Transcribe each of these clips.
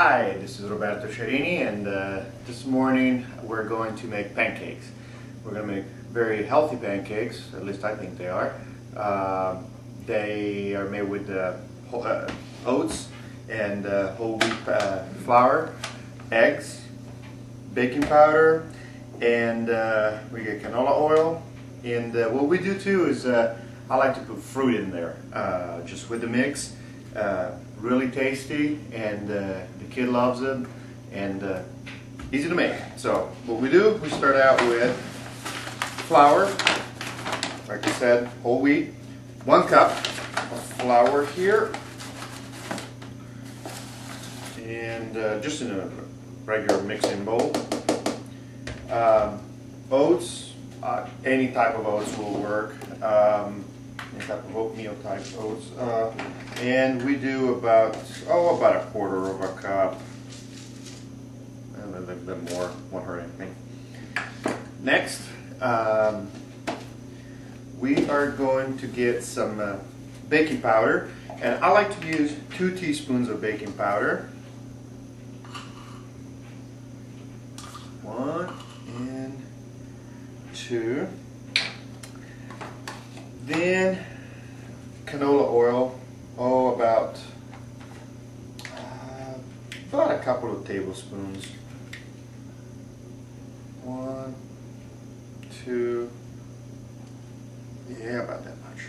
Hi, this is Roberto Cerini, and this morning we're going to make pancakes. We're going to make very healthy pancakes, at least I think they are. They are made with oats and whole wheat flour, eggs, baking powder, and we get canola oil. And what we do too is I like to put fruit in there, just with the mix. Really tasty, and the kid loves it, and easy to make. So what we do, we start out with flour, like I said, whole wheat, 1 cup of flour here, and just in a regular mixing bowl. Oats, any type of oats will work. Any type of oatmeal type oats, and we do about a quarter of a cup, and a little bit more, won't hurt anything. Next, we are going to get some baking powder, and I like to use 2 teaspoons of baking powder. 1 and 2. Then canola oil, about a couple of tablespoons. 1, 2, yeah, about that much.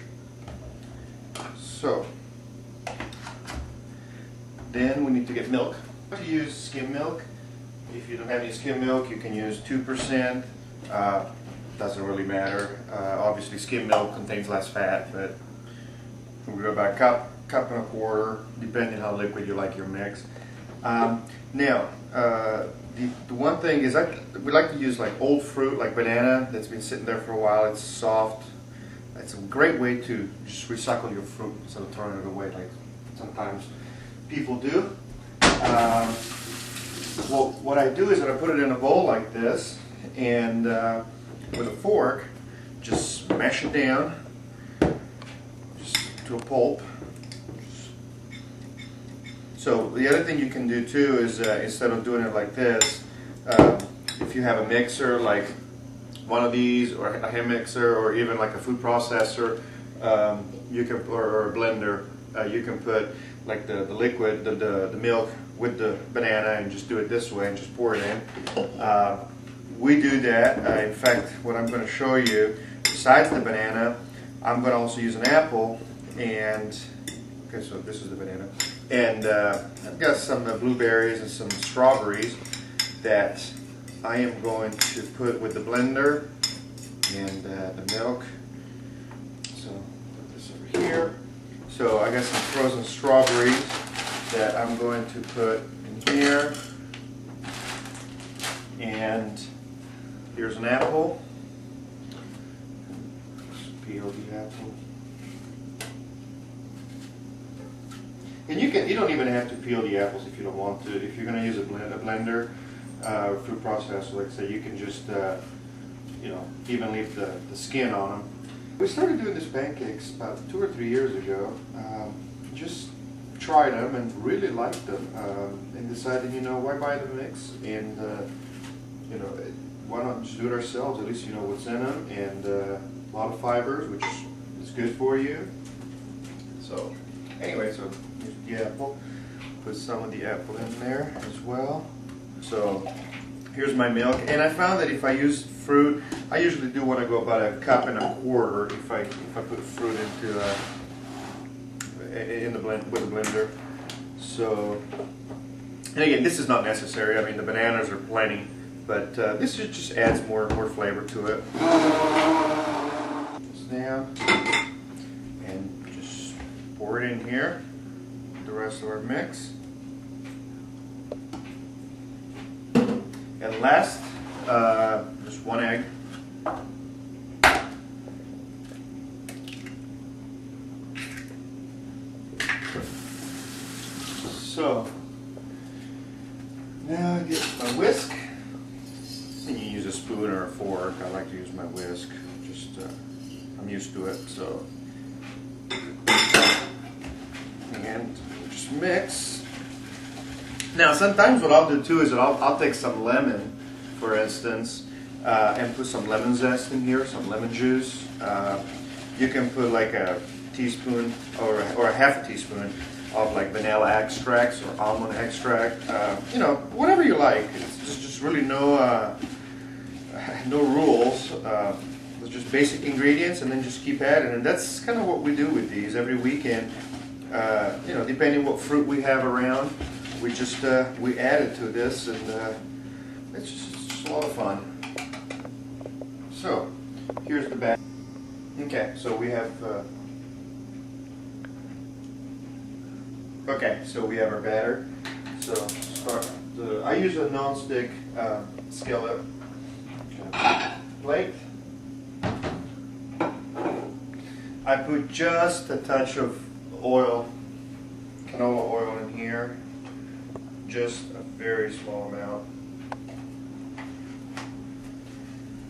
So then we need to get milk. I like to use skim milk. If you don't have any skim milk, you can use 2%. Doesn't really matter. Obviously skim milk contains less fat, but we go about a cup and a quarter, depending how liquid you like your mix. Now, the one thing is we like to use like old fruit, like banana that's been sitting there for a while. It's soft. It's a great way to just recycle your fruit instead of throwing it away like sometimes people do. Well, what I do is that I put it in a bowl like this, and with a fork, just smash it down just to a pulp. So the other thing you can do too is instead of doing it like this, if you have a mixer like one of these, or a hand mixer, or even like a food processor, you can, or a blender, you can put like the liquid, the milk with the banana, and just do it this way and just pour it in. We do that. In fact, what I'm going to show you, besides the banana, I'm going to also use an apple, and okay, so this is the banana, and I've got some blueberries and some strawberries that I am going to put with the blender and the milk. So put this over here. So I got some frozen strawberries that I'm going to put in here, and here's an apple. Just peel the apple. And you don't even have to peel the apples if you don't want to. If you're going to use a blender, food processor, like I say, you can just even leave the skin on them. We started doing these pancakes about 2 or 3 years ago. Just tried them and really liked them, and decided, why buy the mix, and why not just do it ourselves? At least you know what's in them, and a lot of fibers, which is good for you. So anyway, so here's the apple. Put some of the apple in there as well. So here's my milk, and I found that if I use fruit, I usually do want to go about a cup and a quarter if I put fruit into with the blender. So, and again, this is not necessary. I mean, the bananas are plenty, but this just adds more flavor to it. This down, and just pour it in here. The rest of our mix. And last, just 1 egg. So now I get my whisk, and you use a spoon or a fork. I like to use my whisk. Just I'm used to it. So, and just mix Now, sometimes what I'll do too is that I'll take some lemon, for instance, and put some lemon zest in here, some lemon juice. You can put like a teaspoon or a half a teaspoon of like vanilla extracts or almond extract. You know, whatever you like. It's just really no rules. It's just basic ingredients, and then just keep adding. And that's kind of what we do with these every weekend. You know, depending what fruit we have around, we just we add it to this, and it's just a lot of fun. So here's the batter. Okay, so we have our batter. So start. I use a non-stick skillet. Plate. I put just a touch of oil, canola oil in here, just a very small amount,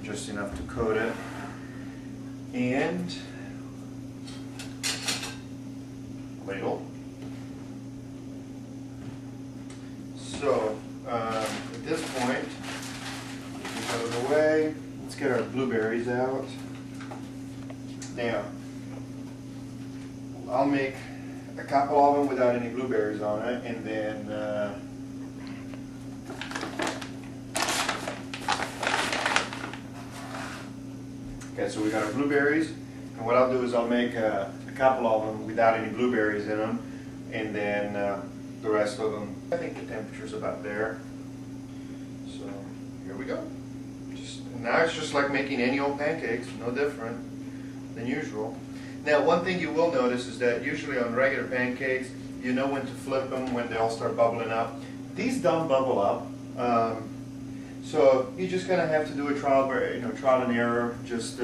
just enough to coat it, and ladle. So at this point, out of the way, let's get our blueberries out. Now, I'll make a couple of them without any blueberries on it, and then okay, so we got our blueberries, and what I'll do is I'll make a couple of them without any blueberries in them, and then the rest of them, I think the temperature's about there. So here we go. Now it's just like making any old pancakes, no different than usual. Now, one thing you will notice is that usually on regular pancakes, you know when to flip them when they all start bubbling up. These don't bubble up, so you just kind of have to do a trial and error. Just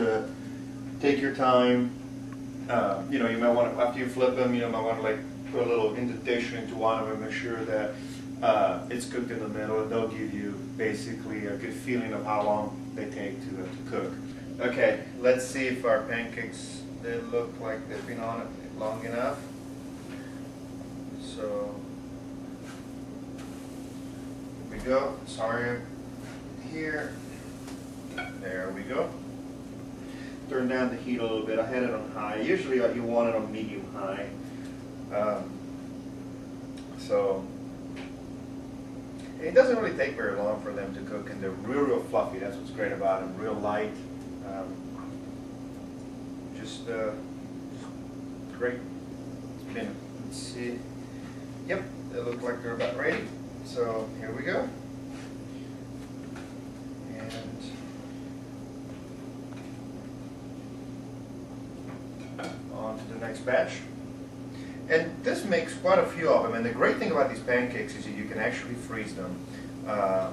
take your time. You know, you might want to, after you flip them, you might want to like put a little indentation into one of them, make sure that it's cooked in the middle, and they'll give you basically a good feeling of how long they take to cook. Okay, let's see if our pancakes, they look like they've been on it long enough. So here we go. Sorry, here. There we go. Turn down the heat a little bit. I had it on high. Usually you want it on medium high. So it doesn't really take very long for them to cook, and they're real fluffy. That's what's great about them. Real light. Just great. Let's see. Yep, they look like they're about ready. So here we go. And on to the next batch. And this makes quite a few of them. And the great thing about these pancakes is that you can actually freeze them.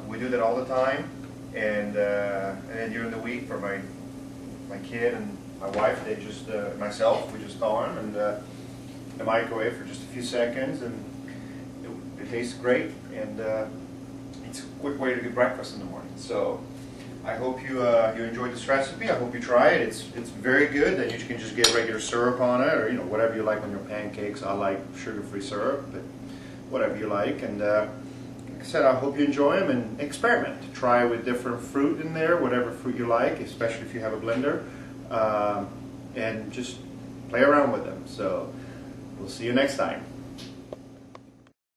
We do that all the time. And then during the week for my kid and my wife, they just, myself, we just thaw them in the microwave for just a few seconds, and it tastes great, and it's a quick way to get breakfast in the morning. So I hope you enjoyed this recipe. I hope you try it. It's very good. Then you can just get regular syrup on it, or whatever you like on your pancakes. I like sugar-free syrup, but whatever you like. And like I said, I hope you enjoy them and experiment. Try with different fruit in there, whatever fruit you like, especially if you have a blender, and just play around with them. So we'll see you next time.